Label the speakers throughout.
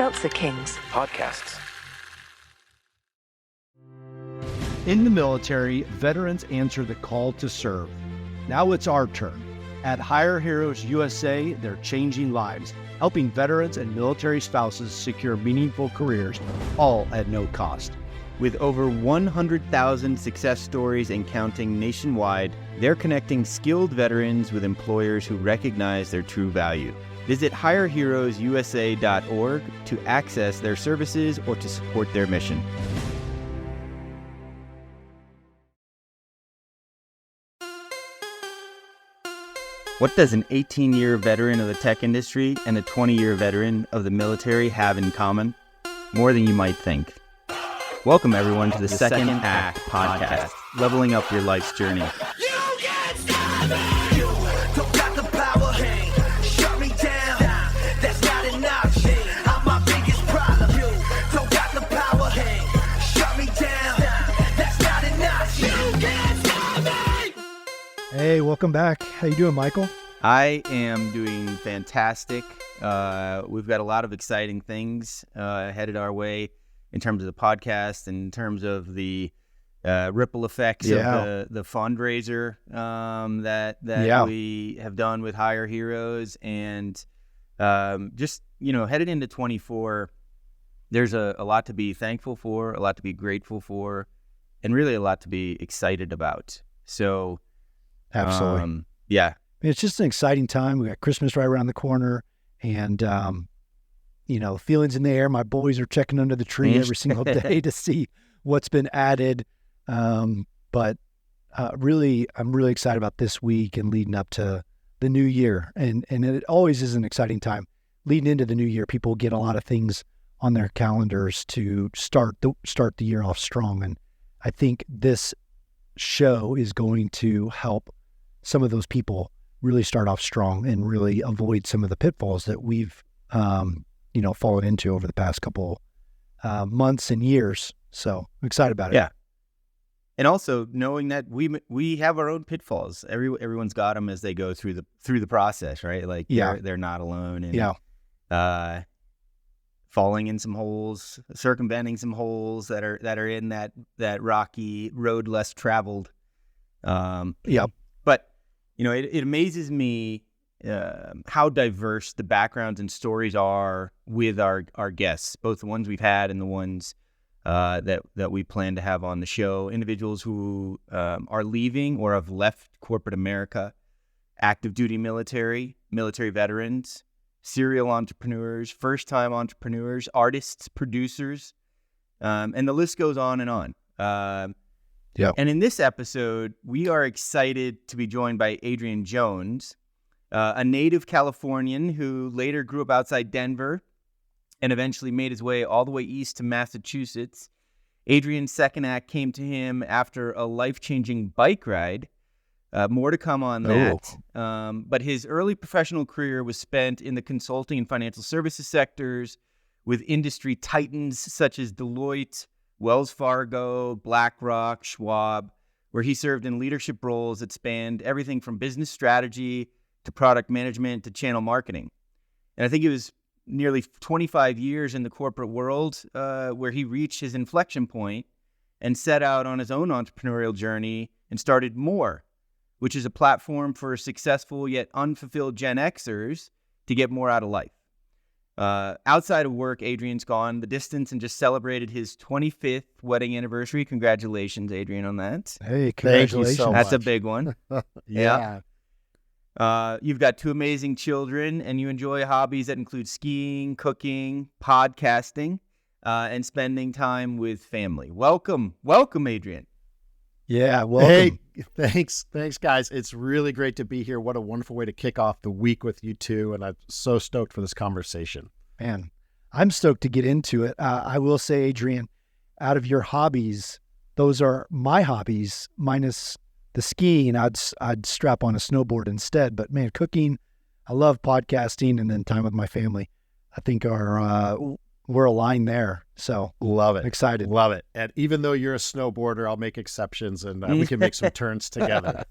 Speaker 1: Seltzer Kings
Speaker 2: podcasts.
Speaker 3: In the military, veterans answer the call to serve. Now it's our turn. At Hire Heroes USA, they're changing lives, helping veterans and military spouses secure meaningful careers, all at no cost.
Speaker 4: With over 100,000 success stories and counting nationwide, they're connecting skilled veterans with employers who recognize their true value. Visit hireheroesusa.org to access their services or to support their mission. What does an 18-year veteran of the tech industry and a 20-year veteran of the military have in common? More than you might think. Welcome, everyone, to the Second Act podcast, leveling up your life's journey.
Speaker 5: Hey, welcome back. How you doing, Michael?
Speaker 4: I am doing fantastic. We've got a lot of exciting things headed our way in terms of the podcast, and in terms of the ripple effects of the fundraiser that we have done with Hire Heroes, and just headed into 24. There's a lot to be thankful for, a lot to be grateful for, and really a lot to be excited about. So,
Speaker 5: absolutely, it's just an exciting time. We got Christmas right around the corner, and feelings in the air. My boys are checking under the tree every single day to see what's been added. But really, I'm really excited about this week and leading up to the new year. And it always is an exciting time. Leading into the new year, people get a lot of things on their calendars to start the year off strong. And I think this show is going to help some of those people really start off strong and really avoid some of the pitfalls that we've fallen into over the past couple months and years. So I'm excited about it.
Speaker 4: Yeah. And also knowing that we have our own pitfalls. Everyone's got them as they go through the process, right? Like they're not alone, and falling in some holes, circumventing some holes that are in that rocky road less traveled. But it amazes me how diverse the backgrounds and stories are with our guests, both the ones we've had and the ones that we plan to have on the show. Individuals who are leaving or have left corporate America, active duty military veterans, serial entrepreneurs, first-time entrepreneurs, artists, producers, and the list goes on and on. And in this episode, we are excited to be joined by Adrian Jones, a native Californian who later grew up outside Denver and eventually made his way all the way east to Massachusetts. Adrian's second act came to him after a life-changing bike ride. More to come on that. But his early professional career was spent in the consulting and financial services sectors with industry titans such as Deloitte, Wells Fargo, BlackRock, Schwab, where he served in leadership roles that spanned everything from business strategy to product management to channel marketing. And I think it was nearly 25 years in the corporate world where he reached his inflection point and set out on his own entrepreneurial journey and started More, which is a platform for successful yet unfulfilled Gen-Xers to get more out of life. Outside of work, Adrian's gone the distance and just celebrated his 25th wedding anniversary. Congratulations, Adrian, on that.
Speaker 5: Hey, congratulations.
Speaker 4: So that's a big one.
Speaker 5: Yeah.
Speaker 4: You've got two amazing children, and you enjoy hobbies that include skiing, cooking, podcasting, and spending time with family. Welcome, Adrian.
Speaker 5: Yeah, welcome.
Speaker 6: Hey, thanks, guys. It's really great to be here. What a wonderful way to kick off the week with you two, and I'm so stoked for this conversation.
Speaker 5: Man, I'm stoked to get into it. I will say, Adrian, out of your hobbies, those are my hobbies, minus the skiing. I'd strap on a snowboard instead. But man, cooking, I love podcasting, and then time with my family, I think we're aligned there. So
Speaker 6: love it.
Speaker 5: Excited.
Speaker 6: Love it. And even though you're a snowboarder, I'll make exceptions, and we can make some turns together.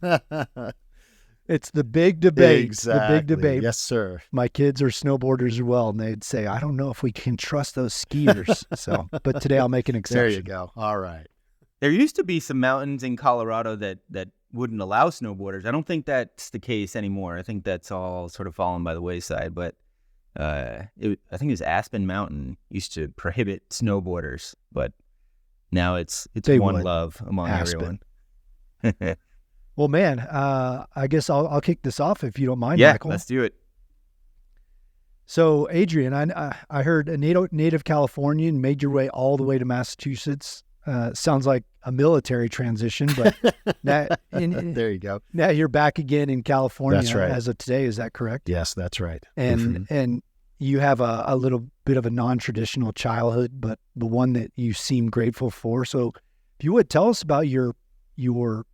Speaker 5: It's the big debate.
Speaker 6: Exactly.
Speaker 5: The big debate.
Speaker 6: Yes, sir.
Speaker 5: My kids are snowboarders as well, and they'd say, I don't know if we can trust those skiers. But today I'll make an exception.
Speaker 6: There you go. All right.
Speaker 4: There used to be some mountains in Colorado that wouldn't allow snowboarders. I don't think that's the case anymore. I think that's all sort of fallen by the wayside. But I think it was Aspen Mountain used to prohibit snowboarders, but now it's one love among
Speaker 5: Aspen.
Speaker 4: everyone.
Speaker 5: Well, man, I guess I'll kick this off if you don't mind,
Speaker 4: Yeah,
Speaker 5: Michael.
Speaker 4: let's do it.
Speaker 5: So, Adrian, I heard a native Californian, made your way all the way to Massachusetts. Sounds like a military transition, but
Speaker 6: there you go.
Speaker 5: Now you're back again in California.
Speaker 6: That's right.
Speaker 5: As of today. Is that correct?
Speaker 6: Yes, that's right.
Speaker 5: And you have a little bit of a non-traditional childhood, but the one that you seem grateful for. So, if you would tell us about your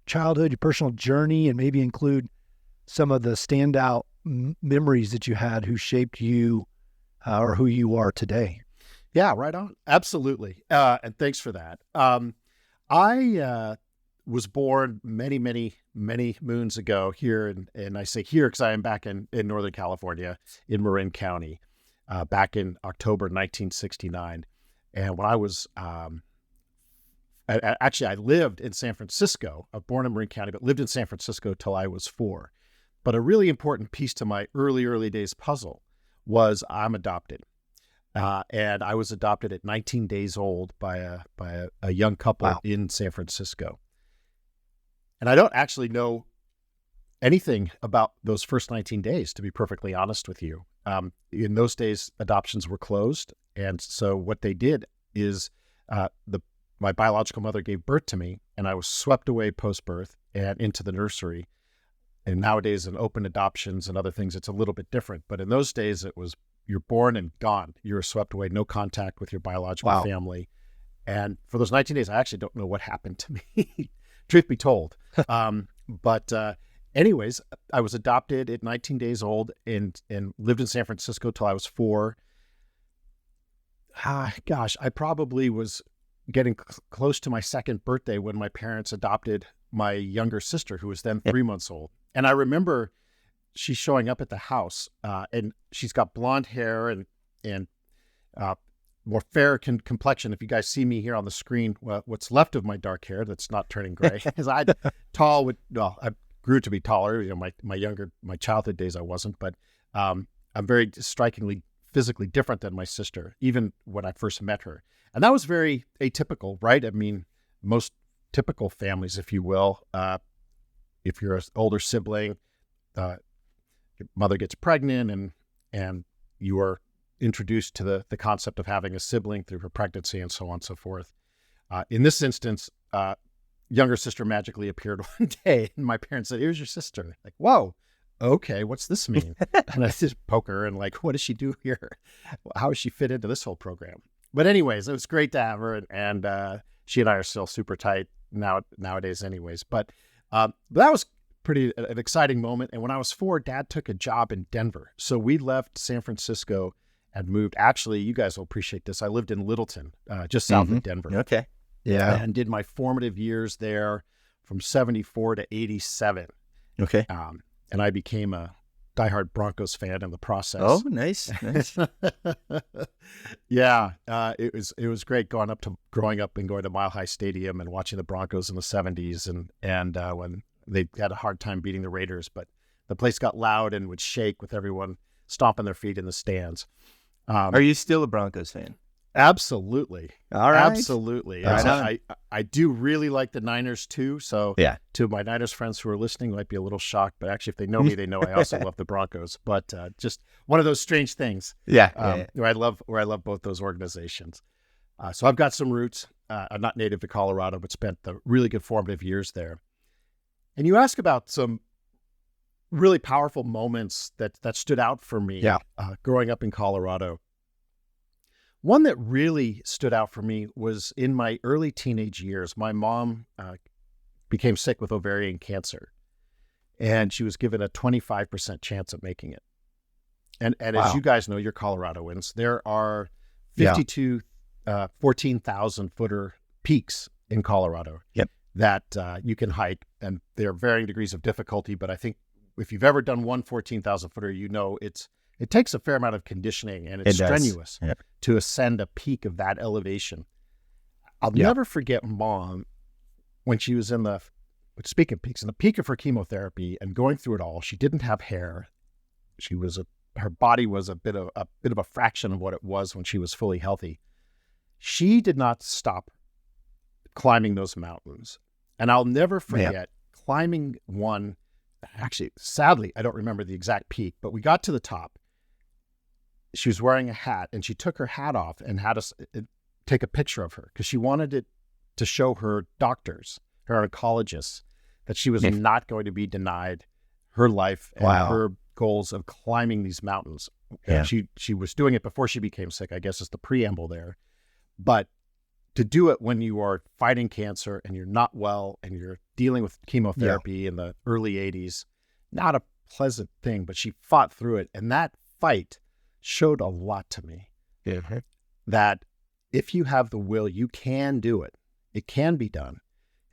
Speaker 5: childhood, your personal journey, and maybe include some of the standout memories that you had who shaped you or who you are today.
Speaker 6: Yeah, right on. Absolutely. And thanks for that. I was born many, many, many moons ago here. And I say here because I am back in Northern California in Marin County back in October 1969. And when I was actually, I lived in San Francisco. I was born in Marin County, but lived in San Francisco till I was 4. But a really important piece to my early days puzzle was I'm adopted. And I was adopted at 19 days old by a young couple in San Francisco. And I don't actually know anything about those first 19 days, to be perfectly honest with you. In those days, adoptions were closed. And so what they did is my biological mother gave birth to me, and I was swept away post-birth and into the nursery. And nowadays in open adoptions and other things, it's a little bit different. But in those days, it was you're born and gone. You were swept away, no contact with your biological family. And for those 19 days, I actually don't know what happened to me, truth be told. But anyways, I was adopted at 19 days old and lived in San Francisco till I was 4. Gosh, I probably was getting close to my 2nd birthday when my parents adopted my younger sister, who was then 3 months old. And I remember she's showing up at the house, and she's got blonde hair and more fair complexion. If you guys see me here on the screen, what's left of my dark hair that's not turning gray, because I grew to be taller. You know, my childhood days I wasn't, but I'm very strikingly physically different than my sister, even when I first met her. And that was very atypical, right? I mean, most typical families, if you will, if you're an older sibling, your mother gets pregnant and you are introduced to the concept of having a sibling through her pregnancy and so on and so forth. In this instance, younger sister magically appeared one day and my parents said, "Here's your sister." Like, whoa, okay, what's this mean? And I just poke her and like, what does she do here? How does she fit into this whole program? But anyways, it was great to have her, and she and I are still super tight nowadays anyways. But that was an exciting moment. And when I was 4, Dad took a job in Denver. So we left San Francisco and moved. Actually, you guys will appreciate this. I lived in Littleton, just south of Denver.
Speaker 4: Okay.
Speaker 5: Yeah.
Speaker 6: And did my formative years there from 74 to 87.
Speaker 4: Okay.
Speaker 6: And I became a diehard Broncos fan in the process.
Speaker 4: Oh, nice.
Speaker 6: Yeah. It was great growing up and going to Mile High Stadium and watching the Broncos in the 70s and when they had a hard time beating the Raiders, but the place got loud and would shake with everyone stomping their feet in the stands.
Speaker 4: Are you still a Broncos fan?
Speaker 6: Absolutely.
Speaker 4: All right.
Speaker 6: Absolutely.
Speaker 4: Right.
Speaker 6: I do really like the Niners too. So
Speaker 4: yeah,
Speaker 6: to my Niners friends who are listening might be a little shocked, but actually if they know me, they know I also love the Broncos. But just one of those strange things.
Speaker 4: Yeah.
Speaker 6: Where I love both those organizations. So I've got some roots. I'm not native to Colorado, but spent the really good formative years there. And you ask about some really powerful moments that stood out for me growing up in Colorado. One that really stood out for me was in my early teenage years. My mom became sick with ovarian cancer, and she was given a 25% chance of making it. And as you guys know, you're Coloradoans, there are 52 14,000-footer peaks in Colorado that you can hike, and there are varying degrees of difficulty, but I think if you've ever done one 14,000 footer, you know it takes a fair amount of conditioning, and it's strenuous to ascend a peak of that elevation. I'll never forget Mom when she was speaking of peaks, in the peak of her chemotherapy and going through it all. She didn't have hair. Her body was a bit of a fraction of what it was when she was fully healthy. She did not stop climbing those mountains. And I'll never forget climbing one. Actually, sadly, I don't remember the exact peak, but we got to the top. She was wearing a hat, and she took her hat off and had us take a picture of her because she wanted it to show her doctors, her oncologists, that she was not going to be denied her life and her goals of climbing these mountains. Yeah. She was doing it before she became sick, I guess is the preamble there. But to do it when you are fighting cancer and you're not well and you're dealing with chemotherapy in the early 80s, not a pleasant thing, but she fought through it. And that fight showed a lot to me. That if you have the will, you can do it. It can be done.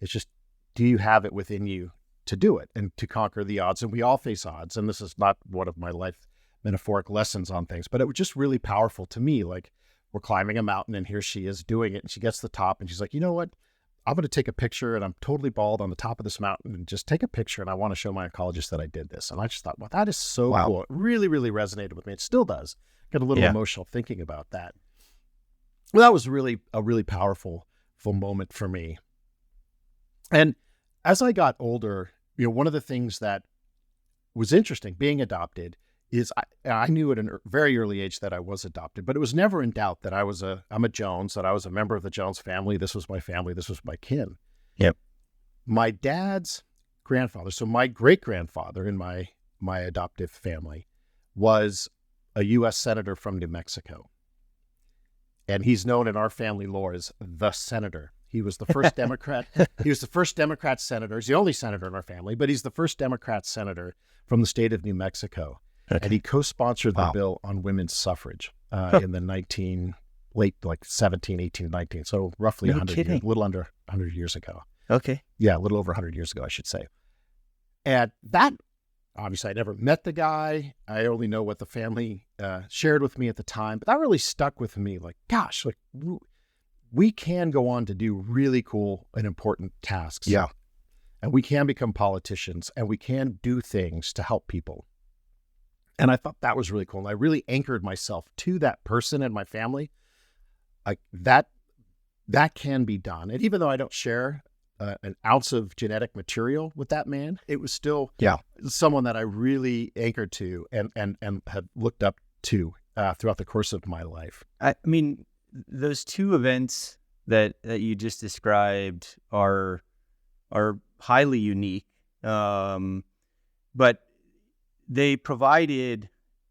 Speaker 6: It's just, do you have it within you to do it and to conquer the odds? And we all face odds. And this is not one of my life metaphoric lessons on things, but it was just really powerful to me. Like, we're climbing a mountain and here she is doing it. And she gets to the top and she's like, you know what? I'm going to take a picture, and I'm totally bald on the top of this mountain, and just take a picture. And I want to show my oncologist that I did this. And I just thought, well, that is so cool. It really, really resonated with me. It still does. Get a little emotional thinking about that. Well, that was really a really powerful moment for me. And as I got older, one of the things that was interesting being adopted is I knew at a very early age that I was adopted, but it was never in doubt that I'm a Jones, that I was a member of the Jones family. This was my family. This was my kin.
Speaker 4: Yep.
Speaker 6: My dad's grandfather, so my great-grandfather in my adoptive family, was a U.S. Senator from New Mexico. And he's known in our family lore as the Senator. He was the first Democrat. He was the first Democrat senator. He's the only senator in our family, but he's the first Democrat senator from the state of New Mexico. And he co-sponsored the bill on women's suffrage in the late 17, 18, 19. So roughly 100 years, a little under 100 years ago.
Speaker 4: Okay.
Speaker 6: Yeah, a little over 100 years ago, I should say. And that, obviously, I never met the guy. I only know what the family shared with me at the time. But that really stuck with me. Like, gosh, we can go on to do really cool and important tasks.
Speaker 5: Yeah.
Speaker 6: And we can become politicians, and we can do things to help people. And I thought that was really cool. And I really anchored myself to that person and my family. That can be done. And even though I don't share an ounce of genetic material with that man, it was still someone that I really anchored to and have looked up to throughout the course of my life.
Speaker 4: I mean, those two events that you just described are highly unique, but they provided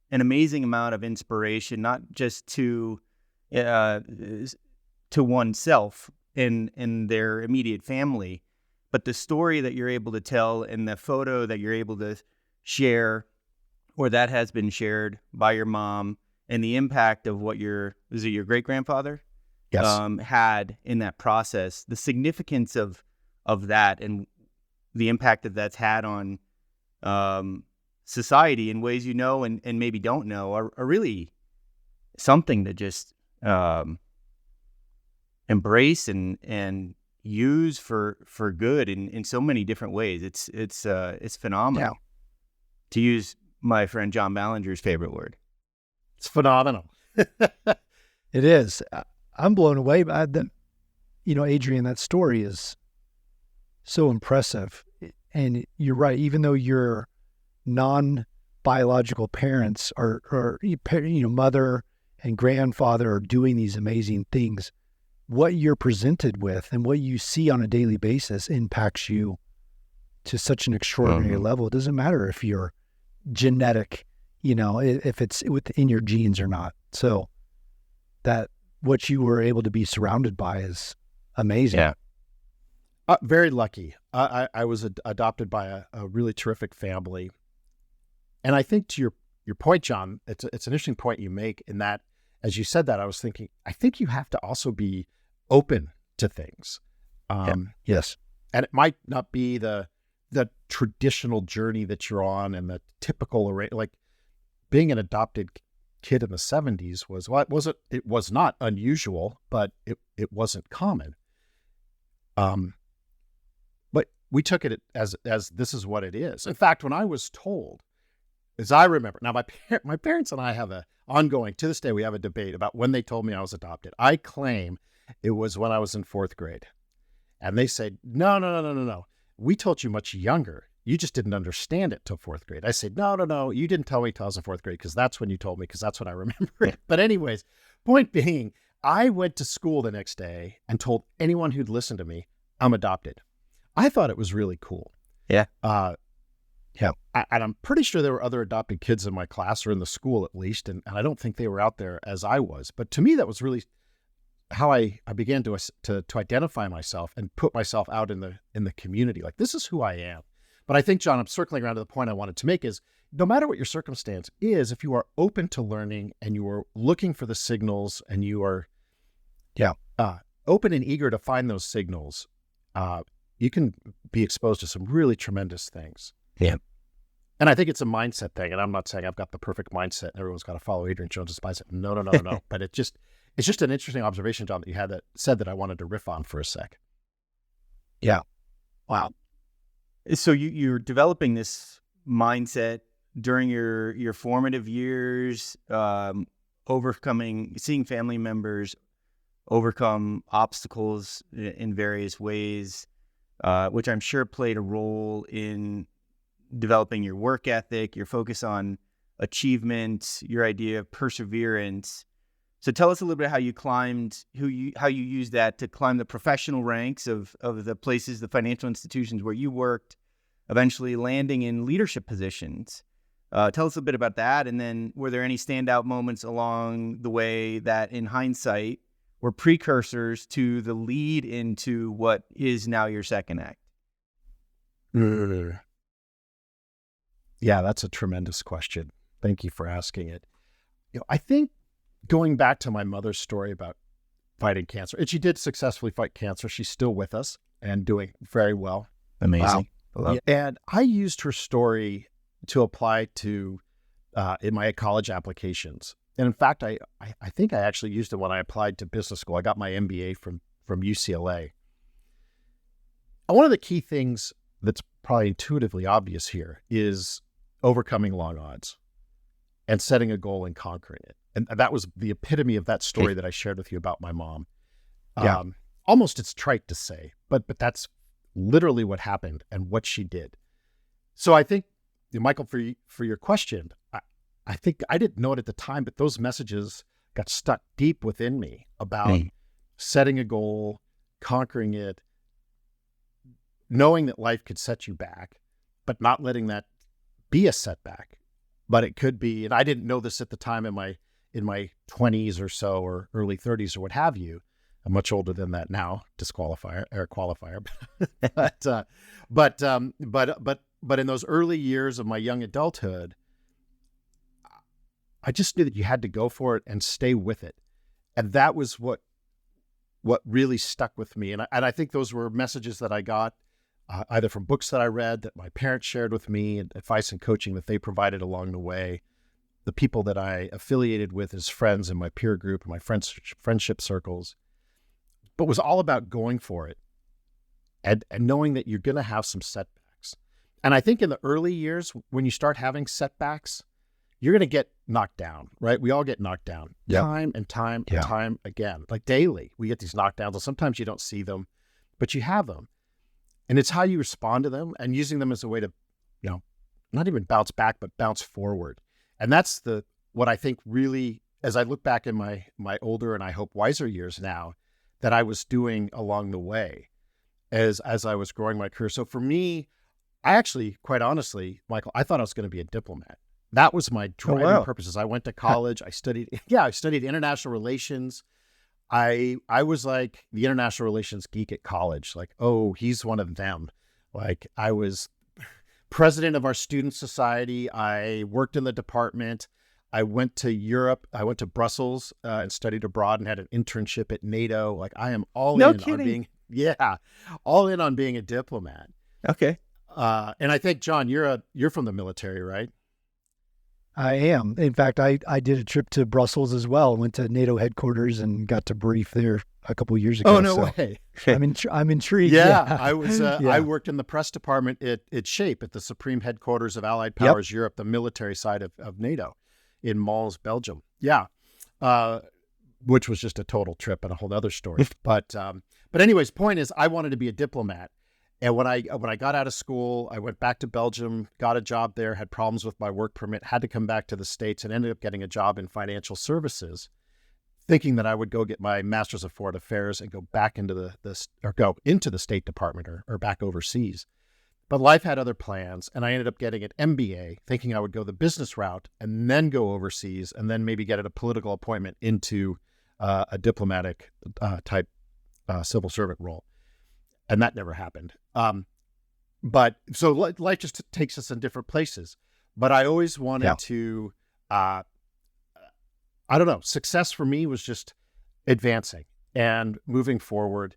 Speaker 4: an amazing amount of inspiration, not just to oneself and their immediate family, but the story that you're able to tell and the photo that you're able to share, or that has been shared by your mom, and the impact of what your great-grandfather had in that process, the significance of that and the impact that that's had on society in ways and maybe don't know are really something to just embrace and use for good in so many different ways. It's phenomenal. To use my friend John Ballinger's favorite word.
Speaker 6: It's phenomenal.
Speaker 5: It is. I'm blown away by that. Adrian, that story is so impressive. And you're right. Even though your non-biological parents or mother and grandfather are doing these amazing things, what you're presented with and what you see on a daily basis impacts you to such an extraordinary level. It doesn't matter if you're genetic, if it's within your genes or not. So that what you were able to be surrounded by is amazing.
Speaker 4: Yeah.
Speaker 6: Very lucky. I was adopted by a really terrific family. And I think to your point, John, it's an interesting point you make in that, as you said that, I was thinking, I think you have to also be open to things.
Speaker 5: Yes.
Speaker 6: And it might not be the the traditional journey that you're on and the typical array. Like being an adopted kid in the 70s was, well, it was not unusual, but it wasn't common. But we took it as this is what it is. In fact, when I was told, as I remember, now my parents and I have a ongoing, to this day, we have a debate about when they told me I was adopted. I claim it was when I was in 4th grade. And they said, no. We told you much younger. You just didn't understand it till 4th grade. I said, no. You didn't tell me till I was in 4th grade because that's when you told me, because that's when I remember it. But anyways, point being, I went to school the next day and told anyone who'd listened to me, I'm adopted. I thought it was really cool.
Speaker 4: Yeah.
Speaker 6: And I'm pretty sure there were other adopted kids in my class or in the school at least. And I don't think they were out there as I was. But to me, that was really how I began to identify myself and put myself out in the community. Like, this is who I am. But I think, John, I'm circling around to the point I wanted to make is, no matter what your circumstance is, if you are open to learning and you are looking for the signals and you are open and eager to find those signals, you can be exposed to some really tremendous things.
Speaker 4: Yeah.
Speaker 6: And I think it's a mindset thing. And I'm not saying I've got the perfect mindset and everyone's got to follow Adrian Jones' mindset. No. But it's just an interesting observation, John, that you had said that I wanted to riff on for a sec.
Speaker 5: Yeah. Wow.
Speaker 4: So you're developing this mindset during your formative years, seeing family members overcome obstacles in various ways, which I'm sure played a role in developing your work ethic, your focus on achievement, your idea of perseverance. So tell us a little bit how you climbed, how you used that to climb the professional ranks of the places, the financial institutions where you worked, eventually landing in leadership positions. Tell us a bit about that. And then were there any standout moments along the way that in hindsight were precursors to the lead into what is now your second act?
Speaker 6: Yeah, that's a tremendous question. Thank you for asking it. I think going back to my mother's story about fighting cancer, and she did successfully fight cancer. She's still with us and doing very well.
Speaker 4: Amazing.
Speaker 6: Wow. And I used her story to apply to in my college applications. And in fact, I think I actually used it when I applied to business school. I got my MBA from UCLA. And one of the key things that's probably intuitively obvious here is overcoming long odds and setting a goal and conquering it. And that was the epitome of that story that I shared with you about my mom. Almost it's trite to say, but that's literally what happened and what she did. So I think, Michael, for your question, I think I didn't know it at the time, but those messages got stuck deep within me about setting a goal, conquering it, knowing that life could set you back, but not letting that be a setback. But it could be, and I didn't know this at the time in my 20s or so, or early 30s or what have you. I'm much older than that now, qualifier. But in those early years of my young adulthood, I just knew that you had to go for it and stay with it. And that was what really stuck with me. And I think those were messages that I got either from books that I read, that my parents shared with me, and advice and coaching that they provided along the way, the people that I affiliated with as friends in my peer group, my friendship circles, but was all about going for it and knowing that you're going to have some setbacks. And I think in the early years, when you start having setbacks, you're going to get knocked down, right? We all get knocked down time and time and time again. Like daily, we get these knockdowns, and sometimes you don't see them, but you have them. And it's how you respond to them and using them as a way to, not even bounce back, but bounce forward. And that's what I think really, as I look back in my older and I hope wiser years now, that I was doing along the way as I was growing my career. So for me, I actually, quite honestly, Michael, I thought I was going to be a diplomat. That was my driving purposes. I went to college. I studied international relations. I was like the international relations geek at college. Like, oh, he's one of them. Like, I was president of our student society. I worked in the department. I went to Europe. I went to Brussels and studied abroad and had an internship at NATO. Like, I am all in on being a diplomat.
Speaker 4: Okay.
Speaker 6: And I think, John, you're from the military, right?
Speaker 5: I am. In fact, I did a trip to Brussels as well. Went to NATO headquarters and got to brief there a couple of years ago.
Speaker 6: Oh, no way.
Speaker 5: I'm intrigued.
Speaker 6: Yeah, I was. I worked in the press department at SHAPE, at the Supreme Headquarters of Allied Powers Europe, the military side of NATO, in Mons, Belgium. Yeah, which was just a total trip and a whole other story. But anyways, point is, I wanted to be a diplomat. And when I got out of school, I went back to Belgium, got a job there, had problems with my work permit, had to come back to the States, and ended up getting a job in financial services, thinking that I would go get my Master's of Foreign Affairs and go back into go into the State Department or back overseas. But life had other plans, and I ended up getting an MBA, thinking I would go the business route and then go overseas, and then maybe get a political appointment into a diplomatic type civil servant role. And that never happened. But so life just takes us in different places. But I always wanted to, I don't know, success for me was just advancing and moving forward.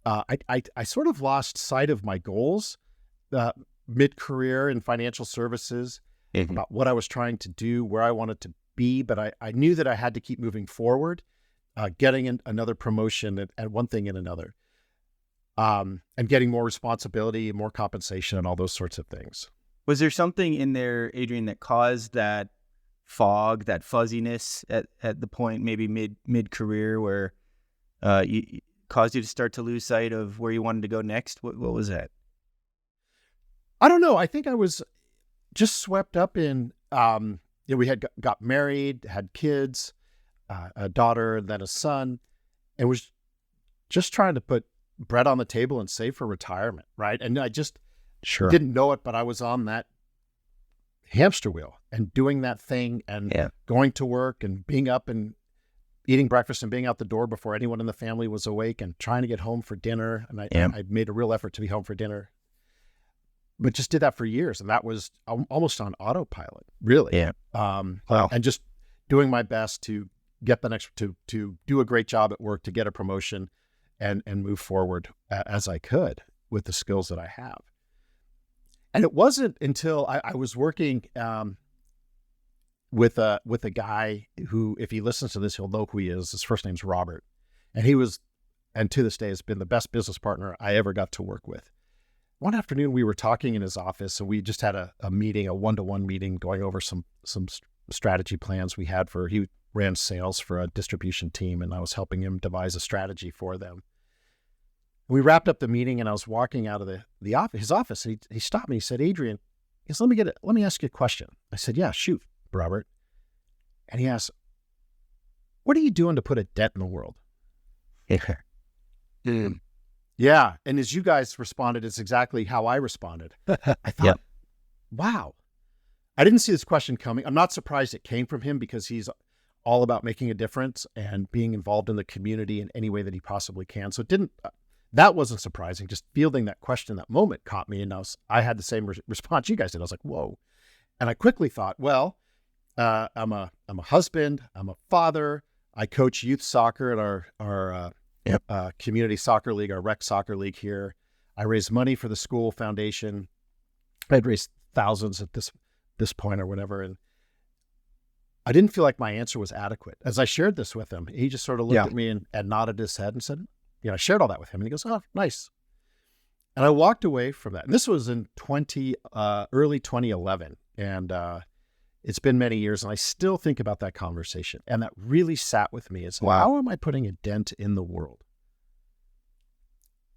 Speaker 6: I sort of lost sight of my goals mid-career in financial services, about what I was trying to do, where I wanted to be. But I knew that I had to keep moving forward, getting another promotion and one thing and another. And getting more responsibility, more compensation, and all those sorts of things.
Speaker 4: Was there something in there, Adrian, that caused that fog, that fuzziness at the point, maybe mid-career, where caused you to start to lose sight of where you wanted to go next? What was that?
Speaker 6: I don't know. I think I was just swept up in, we had got married, had kids, a daughter, and then a son, and was just trying to put bread on the table and save for retirement, right? And I just didn't know it, but I was on that hamster wheel and doing that thing and going to work and being up and eating breakfast and being out the door before anyone in the family was awake and trying to get home for dinner. And I made a real effort to be home for dinner, but just did that for years. And that was almost on autopilot, really. Yeah. And just doing my best to get the next, to do a great job at work, to get a promotion, and move forward as I could with the skills that I have. And it wasn't until I was working with a guy who, if he listens to this, he'll know who he is. His first name's Robert. And he was, and to this day, has been the best business partner I ever got to work with. One afternoon, we were talking in his office, and we just had a meeting, a one-to-one meeting, going over some strategy plans we had for, he ran sales for a distribution team, and I was helping him devise a strategy for them. We wrapped up the meeting, and I was walking out of the office, his office. And he stopped me. He said, "Adrian," he said, let me ask you a question." I said, "Yeah, shoot, Robert." And he asked, "What are you doing to put a dent in the world?" Yeah. And as you guys responded, it's exactly how I responded. I thought, wow, I didn't see this question coming. I'm not surprised it came from him, because he's all about making a difference and being involved in the community in any way that he possibly can. So that wasn't surprising. Just fielding that question, that moment caught me. And I had the same response you guys did. I was like, whoa. And I quickly thought, well, I'm a husband, I'm a father. I coach youth soccer at our community soccer league, our rec soccer league here. I raise money for the school foundation. I'd raised thousands at this point or whatever. And I didn't feel like my answer was adequate. As I shared this with him, he just sort of looked at me and nodded his head and said, I shared all that with him. And he goes, "Oh, nice." And I walked away from that. And this was in early 2011. And it's been many years, and I still think about that conversation. And that really sat with me. It's how am I putting a dent in the world?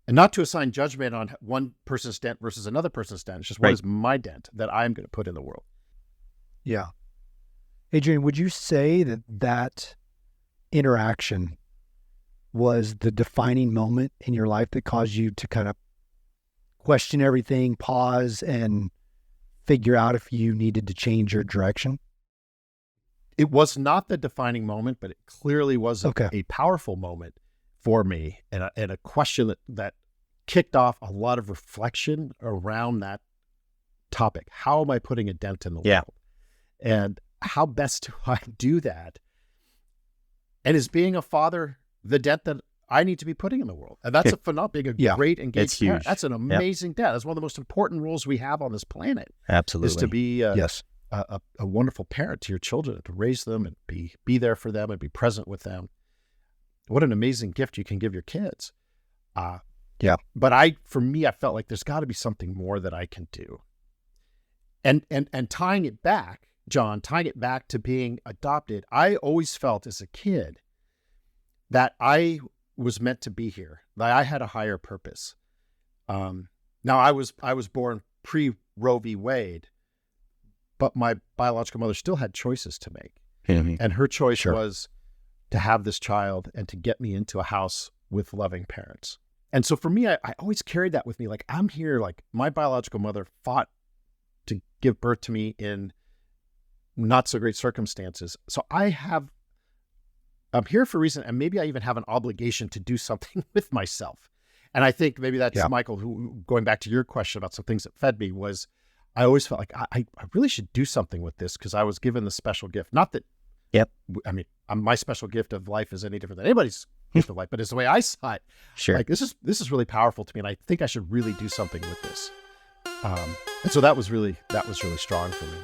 Speaker 6: And not to assign judgment on one person's dent versus another person's dent. It's just, what is my dent that I'm going to put in the world?
Speaker 5: Yeah. Adrian, would you say that interaction was the defining moment in your life that caused you to kind of question everything, pause, and figure out if you needed to change your direction?
Speaker 6: It was not the defining moment, but it clearly was a powerful moment for me, and a question that kicked off a lot of reflection around that topic. How am I putting a dent in the world? And how best do I do that? And is being a father the dent that I need to be putting in the world. And that's a phenomenal, being a great engaged parent.
Speaker 4: Huge.
Speaker 6: That's an amazing dad. That's one of the most important roles we have on this planet.
Speaker 4: Absolutely.
Speaker 6: Is to be a wonderful parent to your children, to raise them and be there for them and be present with them. What an amazing gift you can give your kids. But for me, I felt like there's got to be something more that I can do. And tying it back, John, to being adopted, I always felt as a kid that I was meant to be here, that I had a higher purpose. Now I was born pre-Roe v. Wade, but my biological mother still had choices to make. And her choice was to have this child and to get me into a house with loving parents. And so for me, I always carried that with me. Like, I'm here, like my biological mother fought to give birth to me in not so great circumstances. So I'm here for a reason, and maybe I even have an obligation to do something with myself. And I think maybe that's Michael, who, going back to your question about some things that fed me, was I always felt like I really should do something with this because I was given the special gift. Not that, I mean, my special gift of life is any different than anybody's gift of life, but it's the way I saw it.
Speaker 4: Sure.
Speaker 6: Like, this is really powerful to me, and I think I should really do something with this. And so that was really strong for me.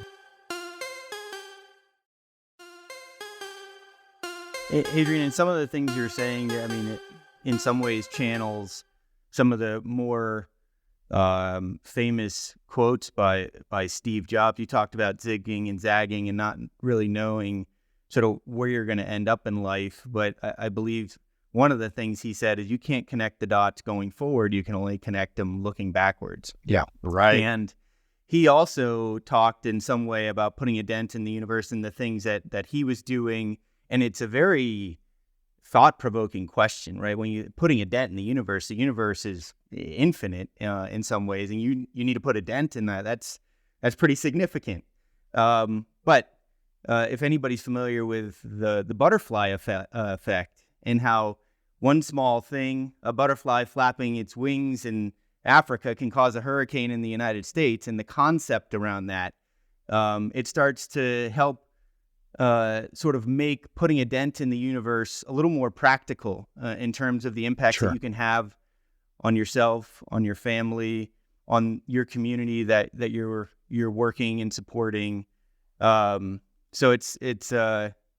Speaker 4: Adrian, and some of the things you're saying, I mean, it in some ways channels some of the more famous quotes by Steve Jobs. You talked about zigging and zagging and not really knowing sort of where you're going to end up in life. But I believe one of the things he said is you can't connect the dots going forward. You can only connect them looking backwards.
Speaker 6: Yeah, right.
Speaker 4: And he also talked in some way about putting a dent in the universe and the things that he was doing. And it's a very thought-provoking question, right? When you're putting a dent in the universe is infinite in some ways, and you need to put a dent in that. That's pretty significant. But if anybody's familiar with the butterfly effect and how one small thing, a butterfly flapping its wings in Africa, can cause a hurricane in the United States, and the concept around that, it starts to help sort of make putting a dent in the universe a little more practical in terms of the impact that you can have on yourself, on your family, on your community that you're working and supporting. So it's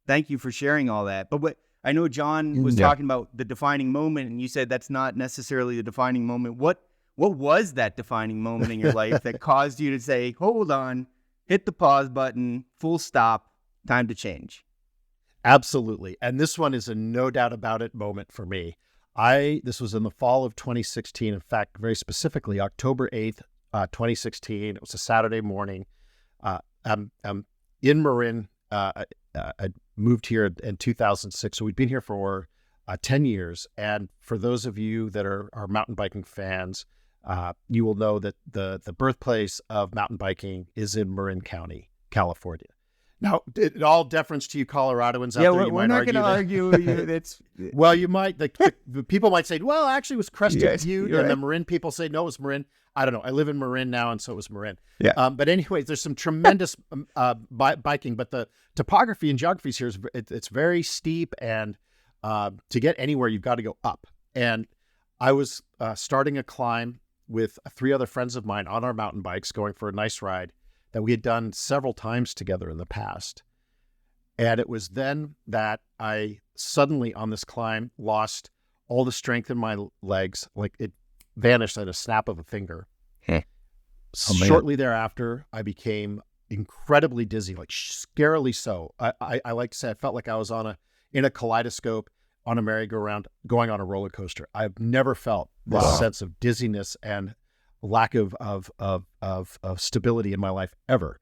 Speaker 4: thank you for sharing all that. But what I know John was talking about the defining moment, and you said that's not necessarily the defining moment. What was that defining moment in your life that caused you to say, hold on, hit the pause button, full stop, time to change?
Speaker 6: Absolutely. And this one is a no doubt about it moment for me. This was in the fall of 2016. In fact, very specifically, October 8th, 2016. It was a Saturday morning. I'm in Marin. I moved here in 2006. So we'd been here for 10 years. And for those of you that are mountain biking fans, you will know that the birthplace of mountain biking is in Marin County, California. Now, all deference to you Coloradoans out there,
Speaker 4: we're not going to argue with you. That's
Speaker 6: well, you might. The people might say, well, actually, it was Crested Butte, and the Marin people say, no, it was Marin. I don't know. I live in Marin now, and so it was Marin.
Speaker 4: Yeah.
Speaker 6: But anyways, there's some tremendous biking, but the topography and geography here it's very steep, and to get anywhere, you've got to go up. And I was starting a climb with 3 other friends of mine on our mountain bikes, going for a nice ride that we had done several times together in the past. And it was then that I suddenly on this climb lost all the strength in my legs. Like, it vanished at a snap of a finger. Shortly thereafter, I became incredibly dizzy, like scarily so. I like to say I felt like I was in a kaleidoscope on a merry-go-round going on a roller coaster. I've never felt this sense of dizziness and lack of stability in my life ever.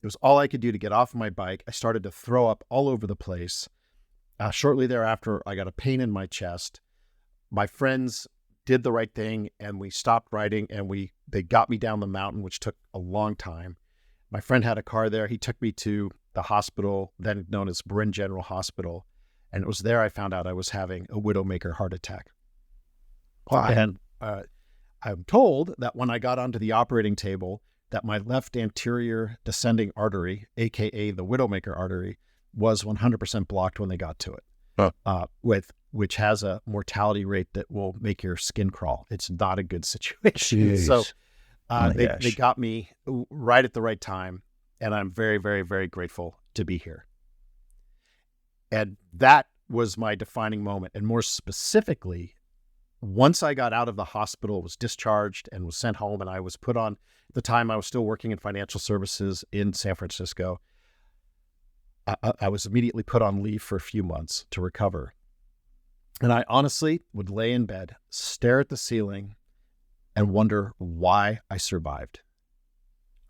Speaker 6: It was all I could do to get off my bike. I started to throw up all over the place. Shortly thereafter, I got a pain in my chest. My friends did the right thing, and we stopped riding, and they got me down the mountain, which took a long time. My friend had a car there. He took me to the hospital, then known as Marin General Hospital, and it was there I found out I was having a widowmaker heart attack. Wow. And I'm told that when I got onto the operating table, that my left anterior descending artery, aka the widowmaker artery, was 100% blocked when they got to it. With which has a mortality rate that will make your skin crawl. It's not a good situation.
Speaker 5: Jeez.
Speaker 6: So
Speaker 4: Oh my
Speaker 6: they
Speaker 4: gosh.
Speaker 6: got me right at the right time, and I'm very, very, very grateful to be here. And that was my defining moment. And more specifically, once I got out of the hospital, was discharged and was sent home, and I was put on, at the time I was still working in financial services in San Francisco, I was immediately put on leave for a few months to recover. And I honestly would lay in bed, stare at the ceiling, and wonder why I survived.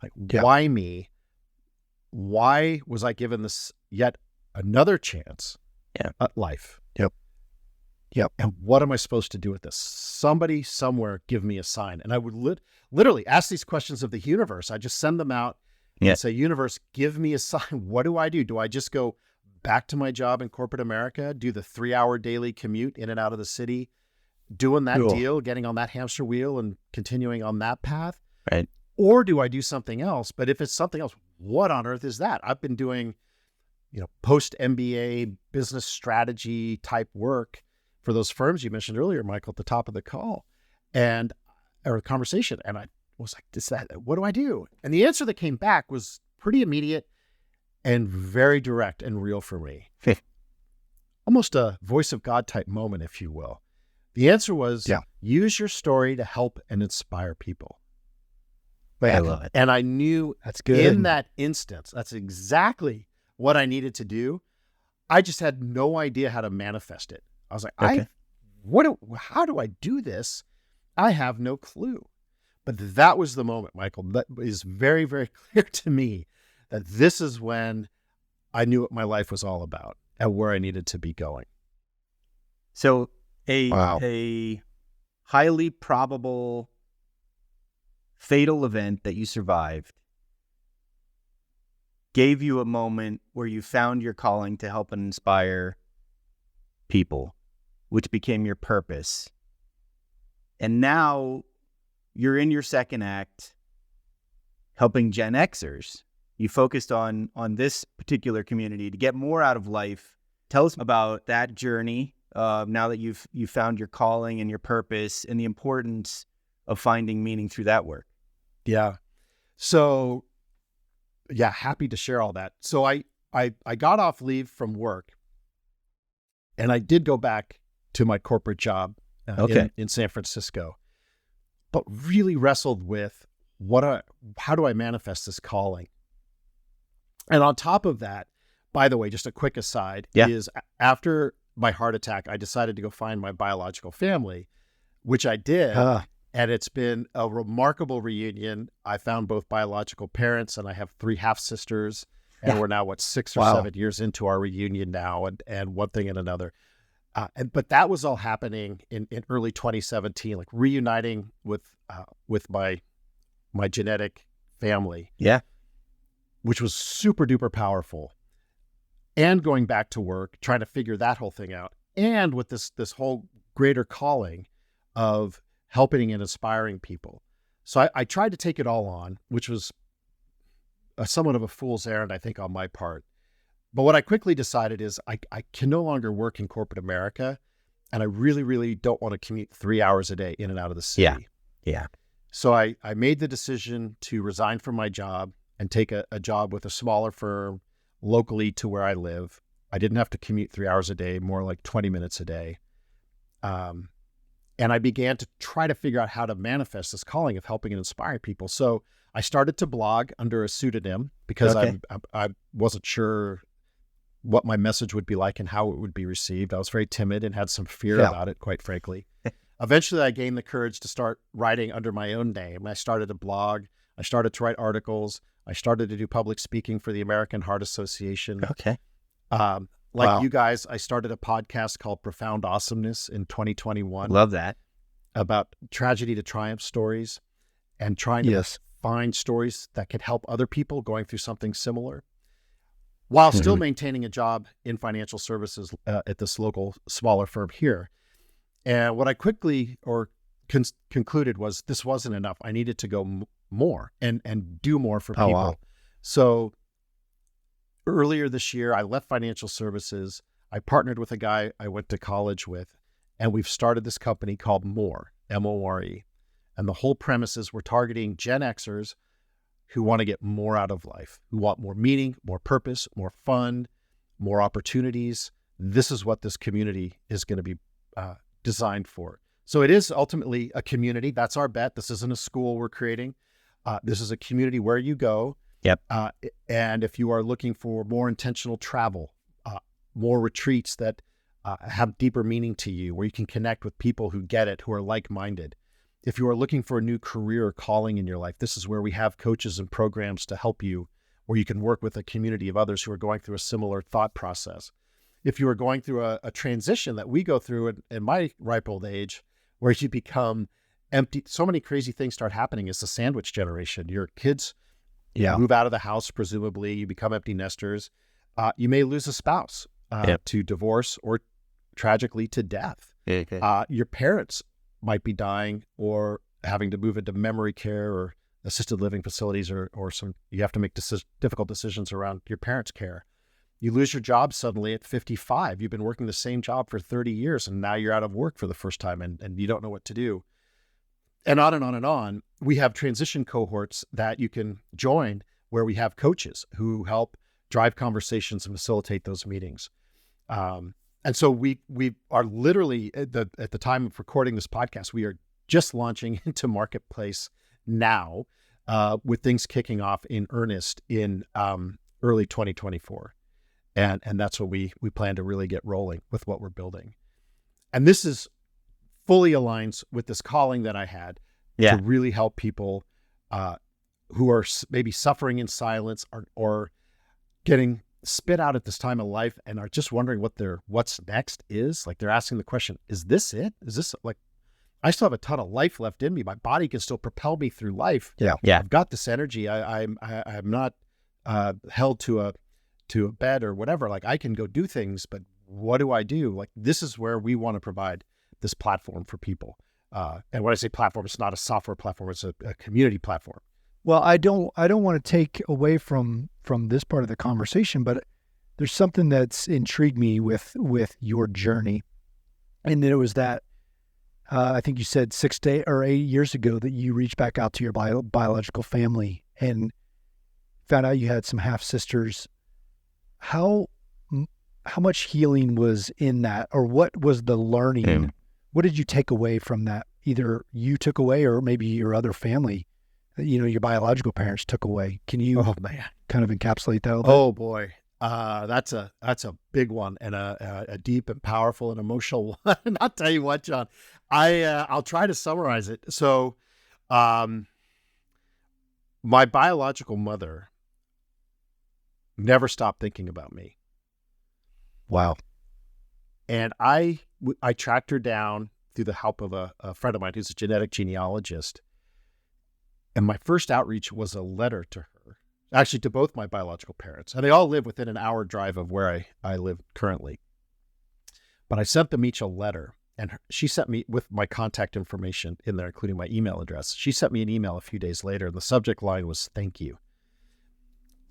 Speaker 6: Like, why me? Why was I given this yet another chance at life?
Speaker 5: Yep.
Speaker 6: And what am I supposed to do with this? Somebody somewhere give me a sign. And I would literally ask these questions of the universe. I just send them out and say, universe, give me a sign. What do I do? Do I just go back to my job in corporate America, do the 3-hour daily commute in and out of the city, doing that deal, getting on that hamster wheel and continuing on that path?
Speaker 4: Right.
Speaker 6: Or do I do something else? But if it's something else, what on earth is that? I've been doing, post MBA business strategy type work for those firms you mentioned earlier, Michael, at the top of the call or conversation. And I was like, what do I do? And the answer that came back was pretty immediate and very direct and real for me. Almost a voice of God type moment, if you will. The answer was, use your story to help and inspire people.
Speaker 4: I love it.
Speaker 6: And I knew
Speaker 5: that's good.
Speaker 6: In that instance, that's exactly what I needed to do. I just had no idea how to manifest it. I was like, how do I do this? I have no clue. But that was the moment, Michael. That is very, very clear to me that this is when I knew what my life was all about and where I needed to be going.
Speaker 4: So a highly probable fatal event that you survived gave you a moment where you found your calling to help and inspire people, which became your purpose. And now you're in your second act helping Gen-Xers. You focused on this particular community to get more out of life. Tell us about that journey now that you've found your calling and your purpose and the importance of finding meaning through that work.
Speaker 6: Yeah. So, happy to share all that. So I got off leave from work, and I did go back to my corporate job in San Francisco, but really wrestled with how do I manifest this calling? And on top of that, by the way, just a quick aside, is after my heart attack, I decided to go find my biological family, which I did. And it's been a remarkable reunion. I found both biological parents, and I have 3 half-sisters, and we're now, 6 or 7 years into our reunion now, and one thing and another. But that was all happening in early 2017, like reuniting with my genetic family.
Speaker 4: Yeah.
Speaker 6: Which was super duper powerful. And going back to work, trying to figure that whole thing out. And with this whole greater calling of helping and inspiring people. So I tried to take it all on, which was somewhat of a fool's errand, I think, on my part. But what I quickly decided is I can no longer work in corporate America, and I really, really don't want to commute 3 hours a day in and out of the city.
Speaker 4: Yeah.
Speaker 6: So I made the decision to resign from my job and take a job with a smaller firm locally to where I live. I didn't have to commute 3 hours a day, more like 20 minutes a day. And I began to try to figure out how to manifest this calling of helping and inspiring people. So I started to blog under a pseudonym because I wasn't sure what my message would be like and how it would be received. I was very timid and had some fear about it, quite frankly. Eventually, I gained the courage to start writing under my own name. I started a blog. I started to write articles. I started to do public speaking for the American Heart Association.
Speaker 4: Okay.
Speaker 6: You guys, I started a podcast called Profound Awesomeness in 2021.
Speaker 4: Love that.
Speaker 6: About tragedy to triumph stories and trying to find stories that could help other people going through something similar while still maintaining a job in financial services at this local smaller firm here. And what I quickly concluded was this wasn't enough. I needed to go more and do more for people. Wow. So earlier this year, I left financial services. I partnered with a guy I went to college with, and we've started this company called More, M-O-R-E. And the whole premise is we're targeting Gen Xers who want to get more out of life, who want more meaning, more purpose, more fun, more opportunities. This is what this community is going to be designed for. So it is ultimately a community. That's our bet. This isn't a school we're creating. This is a community where you go.
Speaker 4: Yep.
Speaker 6: And if you are looking for more intentional travel, more retreats that have deeper meaning to you, where you can connect with people who get it, who are like-minded. If you are looking for a new career or calling in your life, this is where we have coaches and programs to help you, where you can work with a community of others who are going through a similar thought process. If you are going through a transition that we go through in my ripe old age, where you become empty, so many crazy things start happening. It's the sandwich generation. Your kids move out of the house, presumably. You become empty nesters. You may lose a spouse to divorce or tragically to death. Your parents might be dying or having to move into memory care or assisted living facilities, or you have to make difficult decisions around your parents' care. You lose your job suddenly at 55. You've been working the same job for 30 years, and now you're out of work for the first time, and you don't know what to do. And on and on and on. We have transition cohorts that you can join where we have coaches who help drive conversations and facilitate those meetings. And so we are literally at the time of recording this podcast, we are just launching into marketplace now, with things kicking off in earnest in early 2024. And that's what we plan to really get rolling with what we're building. And this is fully aligns with this calling that I had to really help people who are maybe suffering in silence or getting spit out at this time of life and are just wondering what's next is. Like, they're asking the question, is this it? Is this, like, I still have a ton of life left in me. My body can still propel me through life.
Speaker 5: Yeah.
Speaker 6: I've got this energy. I'm not held to a bed or whatever. Like, I can go do things, but what do I do? Like, this is where we want to provide this platform for people. And when I say platform, it's not a software platform. It's a community platform.
Speaker 5: Well, I don't want to take away from this part of the conversation, but there's something that's intrigued me with your journey. And it was that, I think you said 6 or 8 years ago that you reached back out to your biological family and found out you had some half sisters. How much healing was in that, or what was the learning? What did you take away from that? Either you took away, or maybe your other family, your biological parents took away. Can you kind of encapsulate that a little bit?
Speaker 6: Oh boy. That's a big one, and a deep and powerful and emotional one. And I'll tell you what, John, I'll try to summarize it. So, my biological mother never stopped thinking about me.
Speaker 5: Wow.
Speaker 6: And I tracked her down through the help of a friend of mine who's a genetic genealogist. And my first outreach was a letter to her, actually to both my biological parents. And they all live within an hour drive of where I live currently. But I sent them each a letter, and she sent me with my contact information in there, including my email address. She sent me an email a few days later, and the subject line was, "Thank you."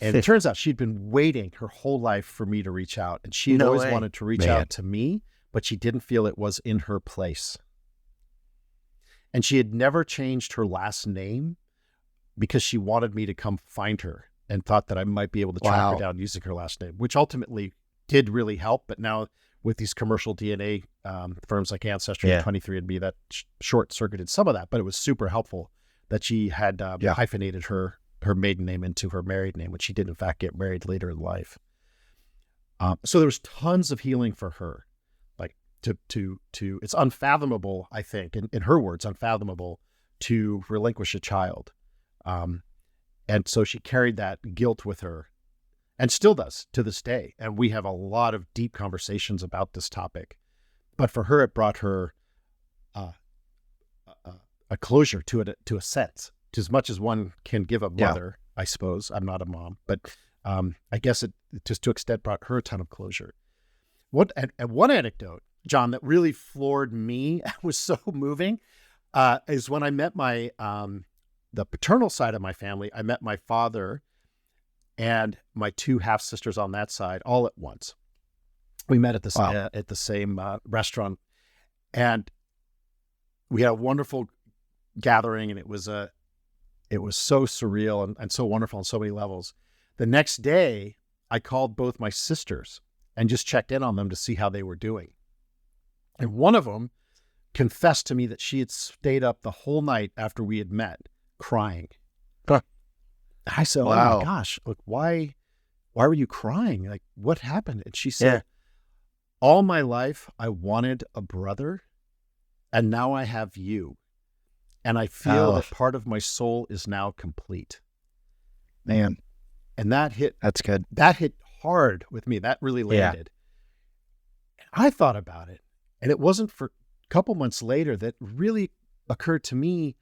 Speaker 6: And it turns out she'd been waiting her whole life for me to reach out. And she had always wanted to reach out to me, but she didn't feel it was in her place. And she had never changed her last name because she wanted me to come find her and thought that I might be able to track her down using her last name, which ultimately did really help. But now with these commercial DNA firms like Ancestry and 23andMe, that short-circuited some of that. But it was super helpful that she had hyphenated her maiden name into her married name, which she did in fact get married later in life. So there was tons of healing for her. Like to it's unfathomable, I think, in her words, unfathomable to relinquish a child. And so she carried that guilt with her and still does to this day. And we have a lot of deep conversations about this topic, but for her, it brought her a closure to it, to a sense, to as much as one can give a mother, I suppose. I'm not a mom, but I guess it just to extent brought her a ton of closure. And one anecdote, John, that really floored me, was so moving, is when I met my the paternal side of my family. I met my father and my two half sisters on that side all at once. We met at the same restaurant, and we had a wonderful gathering, and it was so surreal and so wonderful on so many levels. The next day, I called both my sisters and just checked in on them to see how they were doing. And one of them confessed to me that she had stayed up the whole night after we had met, crying.
Speaker 5: Huh.
Speaker 6: I said,
Speaker 5: Wow.
Speaker 6: "Oh my gosh, look, why were you crying? Like, what happened?" And she said, "All my life, I wanted a brother, and now I have you. And I feel that part of my soul is now complete."
Speaker 5: Man.
Speaker 6: And
Speaker 5: that's good.
Speaker 6: That hit hard with me. That really landed. Yeah. I thought about it. And it wasn't for a couple months later that really occurred to me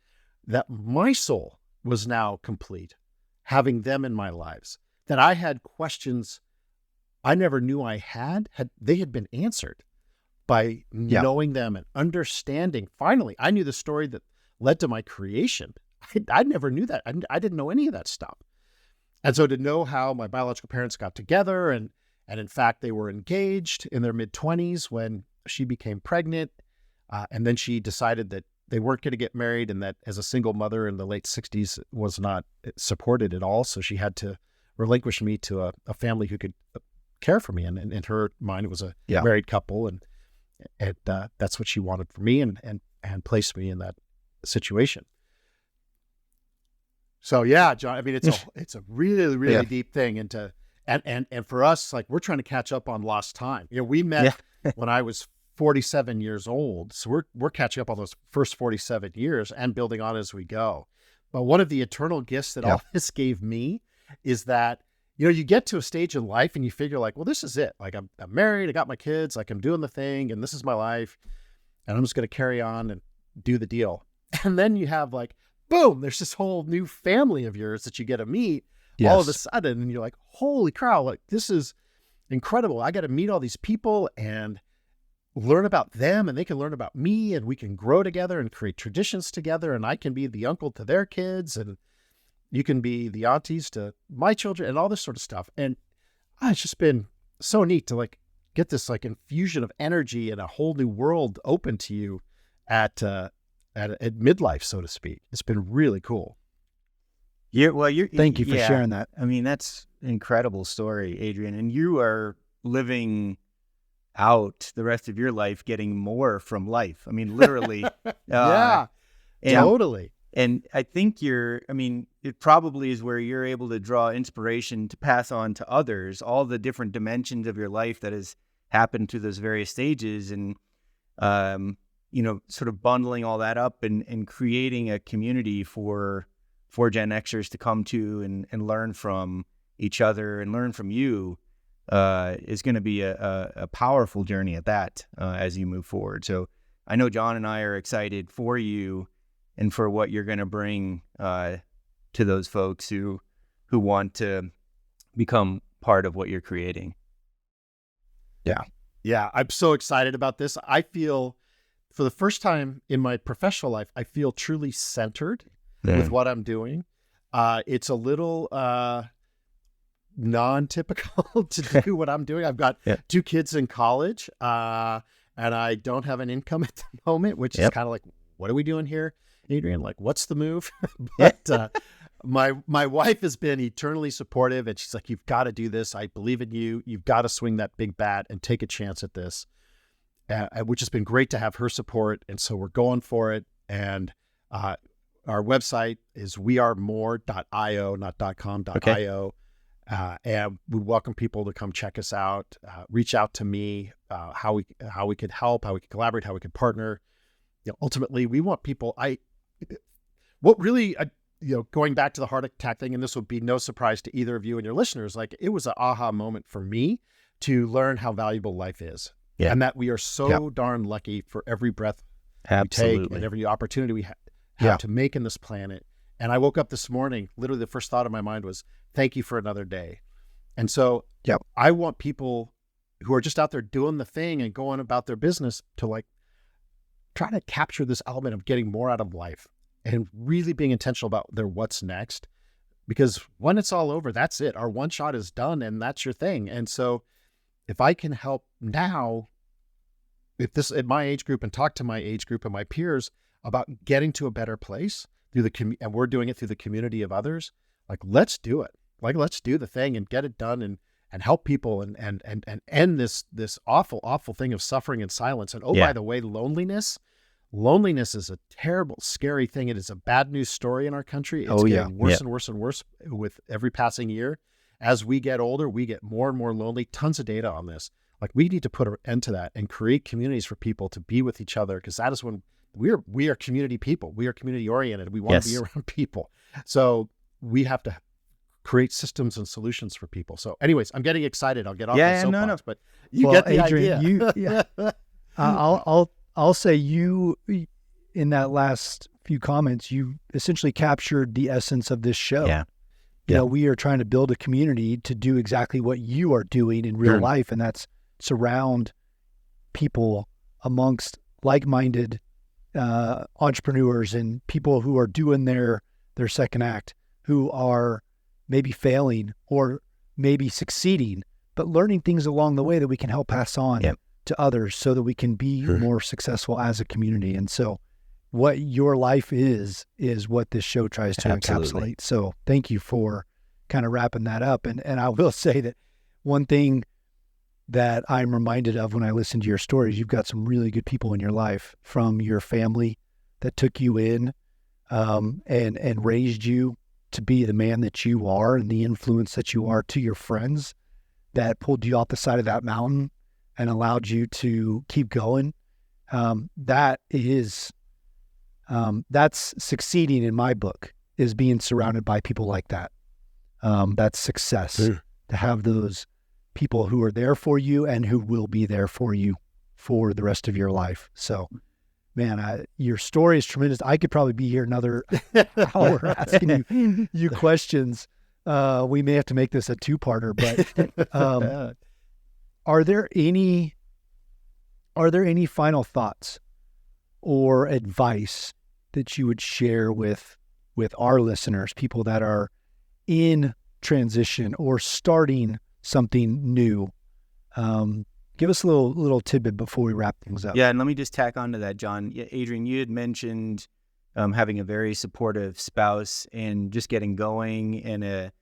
Speaker 6: that my soul was now complete, having them in my lives, that I had questions I never knew I had they had been answered by knowing them and understanding. Finally, I knew the story that led to my creation. I never knew that. I didn't know any of that stuff. And so to know how my biological parents got together, and in fact, they were engaged in their mid-20s when she became pregnant. And then she decided that they weren't going to get married, and that as a single mother in the late 60s was not supported at all. So she had to relinquish me to a family who could care for me. And in her mind, it was a married couple. And that's what she wanted for me, and placed me in that situation. So yeah, John, I mean, it's a really, really deep thing. And for us, like, we're trying to catch up on lost time. We met when I was 47 years old. So we're catching up on those first 47 years and building on as we go. But one of the eternal gifts that all this gave me is that, you get to a stage in life and you figure like, well, this is it. Like, I'm married, I got my kids, like, I'm doing the thing, and this is my life, and I'm just going to carry on and do the deal. And then you have like, boom, there's this whole new family of yours that you get to meet all of a sudden. And you're like, holy cow, like, this is incredible. I got to meet all these people and learn about them, and they can learn about me, and we can grow together and create traditions together. And I can be the uncle to their kids, and you can be the aunties to my children, and all this sort of stuff. And it's just been so neat to like get this like infusion of energy and a whole new world open to you at midlife, so to speak. It's been really cool.
Speaker 5: Thank you for sharing that.
Speaker 4: I mean, that's an incredible story, Adrian. And you are living out the rest of your life, getting more from life. I mean, literally.
Speaker 6: Totally.
Speaker 4: And I think it probably is where you're able to draw inspiration to pass on to others, all the different dimensions of your life that has happened through those various stages. And, sort of bundling all that up and creating a community for Gen-Xers to come to and learn from each other and learn from you is going to be a powerful journey at that as you move forward. So I know John and I are excited for you and for what you're going to bring to those folks who want to become part of what you're creating.
Speaker 6: Yeah, I'm so excited about this. I feel, for the first time in my professional life, I feel truly centered with what I'm doing. It's a little non-typical to do what I'm doing. I've got 2 kids in college, and I don't have an income at the moment, which is kind of like, what are we doing here, Adrian? Like, what's the move? But my wife has been eternally supportive, and she's like, you've got to do this. I believe in you. You've got to swing that big bat and take a chance at this. Which has been great to have her support. And so we're going for it. And our website is wearemore.io, not .com.io. And we welcome people to come check us out, reach out to me, how we could help, how we could collaborate, how we could partner. Ultimately, we want people. Going back to the heart attack thing, and this will be no surprise to either of you and your listeners, like, it was an aha moment for me to learn how valuable life is. And that we are so darn lucky for every breath we take and every opportunity we have to make in this planet. And I woke up this morning, literally the first thought in my mind was, thank you for another day. And so I want people who are just out there doing the thing and going about their business to like try to capture this element of getting more out of life and really being intentional about their what's next. Because when it's all over, that's it. Our one shot is done, and that's your thing. And so if I can help now, if this at my age group, and talk to my age group and my peers about getting to a better place through and we're doing it through the community of others, like, let's do it. Like, let's do the thing and get it done and help people and end this awful thing of suffering and silence. And by the way, loneliness is a terrible, scary thing. It is a bad news story in our country. It's getting worse and worse and worse with every passing year. As we get older, we get more and more lonely. Tons of data on this. Like, we need to put an end to that and create communities for people to be with each other, because that is when we are community people. We are community oriented. We want to be around people. So we have to create systems and solutions for people. So anyways, I'm getting excited. I'll get off my soapbox, but you get the
Speaker 5: Adrian,
Speaker 6: idea.
Speaker 5: I'll say you, in that last few comments, you essentially captured the essence of this show.
Speaker 4: Yeah.
Speaker 5: You know, we are trying to build a community to do exactly what you are doing in real life, and that's surround people amongst like-minded entrepreneurs and people who are doing their second act, who are maybe failing or maybe succeeding, but learning things along the way that we can help pass on to others so that we can be more successful as a community. And so what your life is what this show tries to encapsulate. So thank you for kind of wrapping that up. And I will say that one thing that I'm reminded of when I listen to your stories, you've got some really good people in your life, from your family that took you in and raised you to be the man that you are and the influence that you are, to your friends that pulled you off the side of that mountain and allowed you to keep going. That's succeeding in my book, is being surrounded by people like that. That's success, to have those people who are there for you and who will be there for you for the rest of your life. So, man, your story is tremendous. I could probably be here another hour asking you questions. We may have to make this a two-parter, but are there any final thoughts or advice that you would share with our listeners, people that are in transition or starting something new? Give us a little tidbit before we wrap things up.
Speaker 4: Yeah, and let me just tack onto that, John. Adrian, you had mentioned having a very supportive spouse and just getting going, and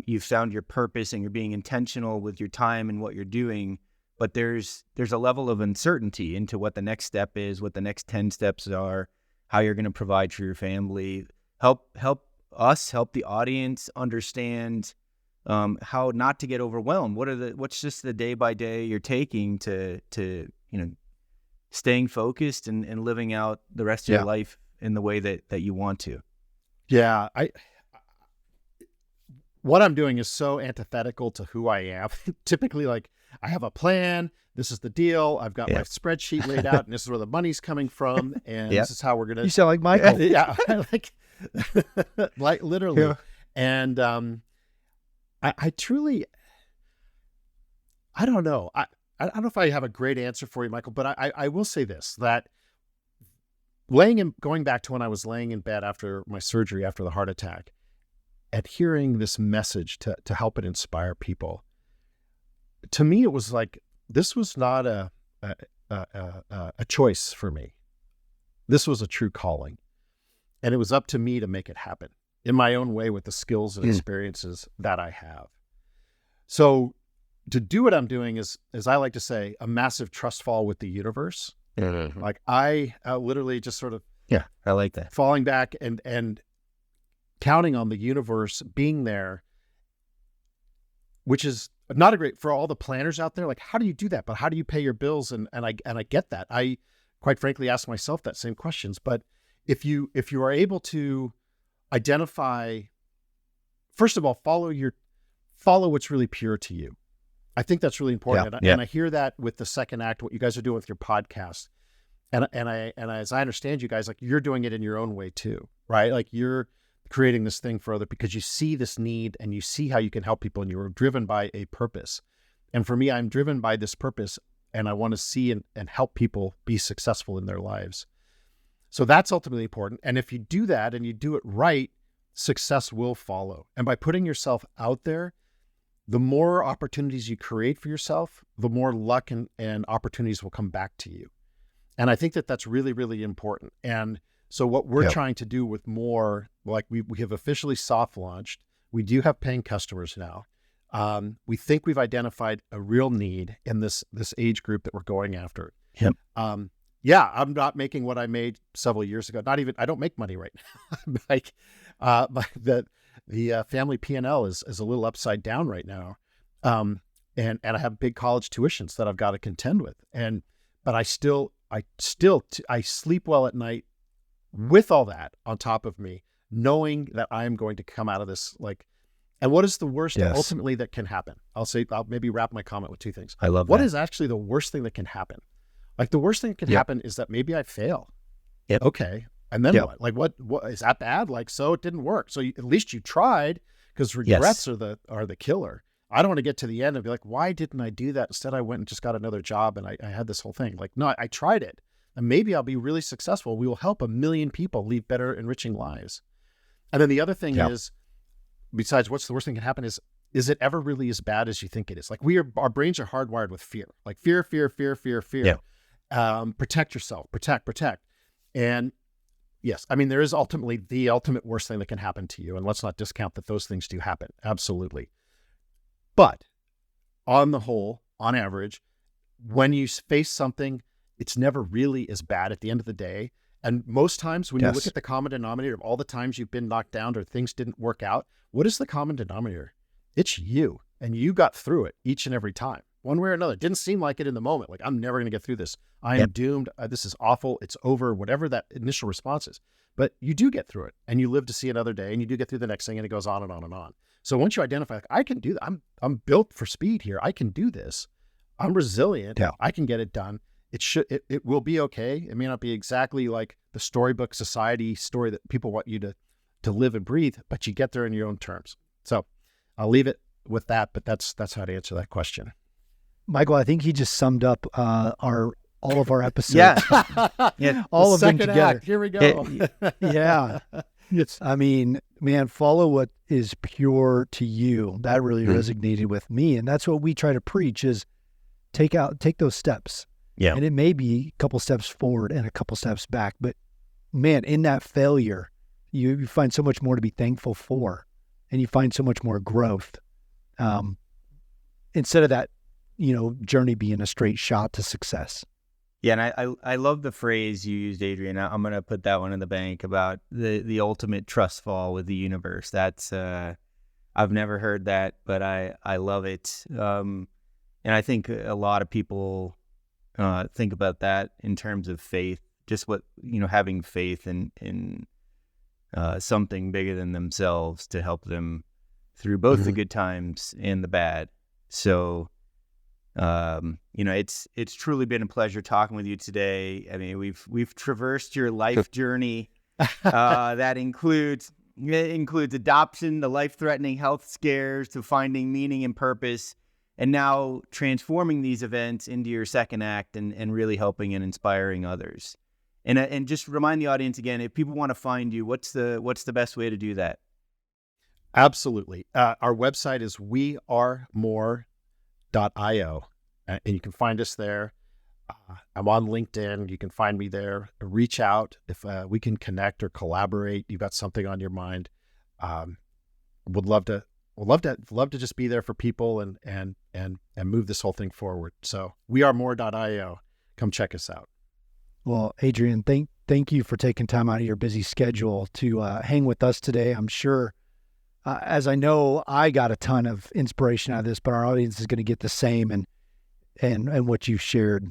Speaker 4: you've found your purpose and you're being intentional with your time and what you're doing. But there's a level of uncertainty into what the next step is, what the next 10 steps are, how you're going to provide for your family. Help the audience understand how not to get overwhelmed. What's just the day by day you're taking to staying focused and living out the rest of your life in the way that you want to.
Speaker 6: Yeah, what I'm doing is so antithetical to who I am. Typically, like, I have a plan. This is the deal. I've got my spreadsheet laid out, and this is where the money's coming from, and this is how we're gonna.
Speaker 5: You sound like Michael.
Speaker 6: Yeah, like literally. Yeah. And I truly, I don't know. I don't know if I have a great answer for you, Michael, but I will say this, that going back to when I was laying in bed after my surgery, after the heart attack, and hearing this message to help and inspire people, to me, it was like, this was not a choice for me. This was a true calling. And it was up to me to make it happen in my own way with the skills and experiences that I have. So to do what I'm doing is, as I like to say, a massive trust fall with the universe. Mm-hmm. Like, I literally just sort of
Speaker 4: I like that,
Speaker 6: falling back and counting on the universe being there, which is not a great, for all the planners out there. Like, how do you do that? But how do you pay your bills? And I get that. I quite frankly ask myself that same questions. But if you are able to identify, first of all, follow what's really pure to you. I think that's really important. And I hear that with the second act, what you guys are doing with your podcast. And as I understand you guys, like, you're doing it in your own way too, right? Like, you're creating this thing for other because you see this need and you see how you can help people, and you're driven by a purpose. And for me, I'm driven by this purpose, and I want to see and help people be successful in their lives. So that's ultimately important. And if you do that and you do it right, success will follow. And by putting yourself out there, the more opportunities you create for yourself, the more luck and opportunities will come back to you. And I think that that's really, really important. And so what we're trying to do with more, like we have officially soft launched, we do have paying customers now. We think we've identified a real need in this age group that we're going after.
Speaker 5: Yep.
Speaker 6: I'm not making what I made several years ago. I don't make money right now. Like, the family P&L is a little upside down right now. And I have big college tuitions that I've got to contend with. But I sleep well at night with all that on top of me, knowing that I am going to come out of this and what is the worst ultimately that can happen? I'll maybe wrap my comment with two things.
Speaker 4: I love
Speaker 6: what
Speaker 4: that.
Speaker 6: is actually the worst thing that can happen? Like the worst thing that can happen is that maybe I fail.
Speaker 4: Yep.
Speaker 6: Okay. And then what? Like what is that bad? Like, so it didn't work. So at least you tried, because regrets are the killer. I don't want to get to the end and be like, why didn't I do that? Instead, I went and just got another job and I had this whole thing. Like, no, I tried it. And maybe I'll be really successful. We will help 1 million people lead better, enriching lives. And then the other thing is, besides what's the worst thing that can happen is it ever really as bad as you think it is? Like our brains are hardwired with fear, like fear. Protect yourself, protect. And yes, I mean, there is ultimately the ultimate worst thing that can happen to you. And let's not discount that those things do happen. Absolutely. But on the whole, on average, when you face something, it's never really as bad at the end of the day. And most times when you look at the common denominator of all the times you've been knocked down or things didn't work out, what is the common denominator? It's you. And you got through it each and every time, one way or another. It didn't seem like it in the moment. Like, I'm never going to get through this. I am doomed. This is awful. It's over, whatever that initial response is. But you do get through it and you live to see another day, and you do get through the next thing, and it goes on and on and on. So once you identify, like, I can do that. I'm built for speed here. I can do this. I'm resilient. I can get it done. It will be okay. It may not be exactly like the storybook society story that people want you to live and breathe, but you get there in your own terms. So I'll leave it with that, but that's how to answer that question.
Speaker 5: Michael, I think he just summed up all of our episodes.
Speaker 6: Yeah.
Speaker 5: All of them together.
Speaker 6: Here we go.
Speaker 5: Yeah. I mean, man, follow what is pure to you. That really resonated with me. And that's what we try to preach is take those steps.
Speaker 4: Yeah.
Speaker 5: And it may be a couple steps forward and a couple steps back, but man, in that failure, you find so much more to be thankful for, and you find so much more growth. Instead of that, journey being a straight shot to success.
Speaker 4: Yeah, and I love the phrase you used, Adrian. I'm going to put that one in the bank about the ultimate trust fall with the universe. That's I've never heard that, but I love it. And I think a lot of people think about that in terms of faith, just having faith in something bigger than themselves to help them through both the good times and the bad. So, it's truly been a pleasure talking with you today. I mean, we've traversed your life journey. That includes adoption, the life-threatening health scares, to finding meaning and purpose, and now transforming these events into your second act and really helping and inspiring others. And just remind the audience again, if people want to find you, what's the best way to do that?
Speaker 6: Absolutely. Our website is wearemore.io, and you can find us there. I'm on LinkedIn. You can find me there. Reach out if we can connect or collaborate. You've got something on your mind. Would love to just be there for people and move this whole thing forward. So wearemore.io. Come check us out.
Speaker 5: Well, Adrian, thank you for taking time out of your busy schedule to hang with us today. I'm sure, as I know, I got a ton of inspiration out of this, but our audience is going to get the same and what you've shared.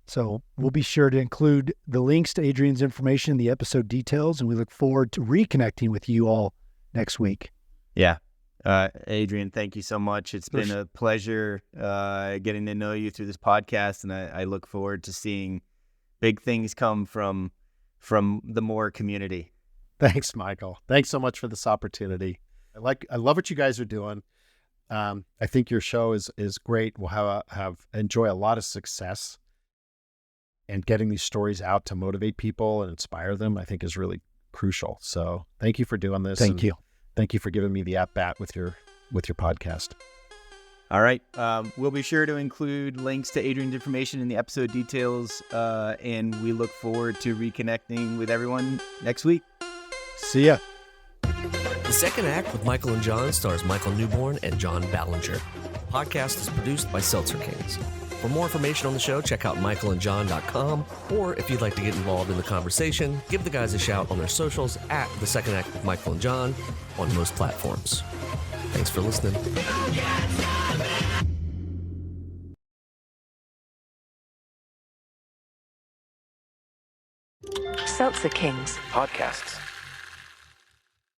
Speaker 5: So we'll be sure to include the links to Adrian's information in the episode details, and we look forward to reconnecting with you all next week.
Speaker 4: Yeah. Adrian, thank you so much. It's been a pleasure getting to know you through this podcast, and I look forward to seeing big things come from the More community.
Speaker 6: Thanks, Michael. Thanks so much for this opportunity. I love what you guys are doing. I think your show is great. We'll enjoy a lot of success, and getting these stories out to motivate people and inspire them, I think, is really crucial. So thank you for doing this.
Speaker 5: Thank you.
Speaker 6: Thank you for giving me the at-bat with your podcast.
Speaker 4: All right. We'll be sure to include links to Adrian's information in the episode details, and we look forward to reconnecting with everyone next week.
Speaker 5: See ya.
Speaker 1: The Second Act with Michael and John stars Michael Newborn and John Ballinger. The podcast is produced by Seltzer Kings. For more information on the show, check out michaelandjohn.com, or if you'd like to get involved in the conversation, give the guys a shout on their socials at The Second Act with Michael and John on most platforms. Thanks for listening.
Speaker 2: Seltzer Kings
Speaker 1: Podcasts.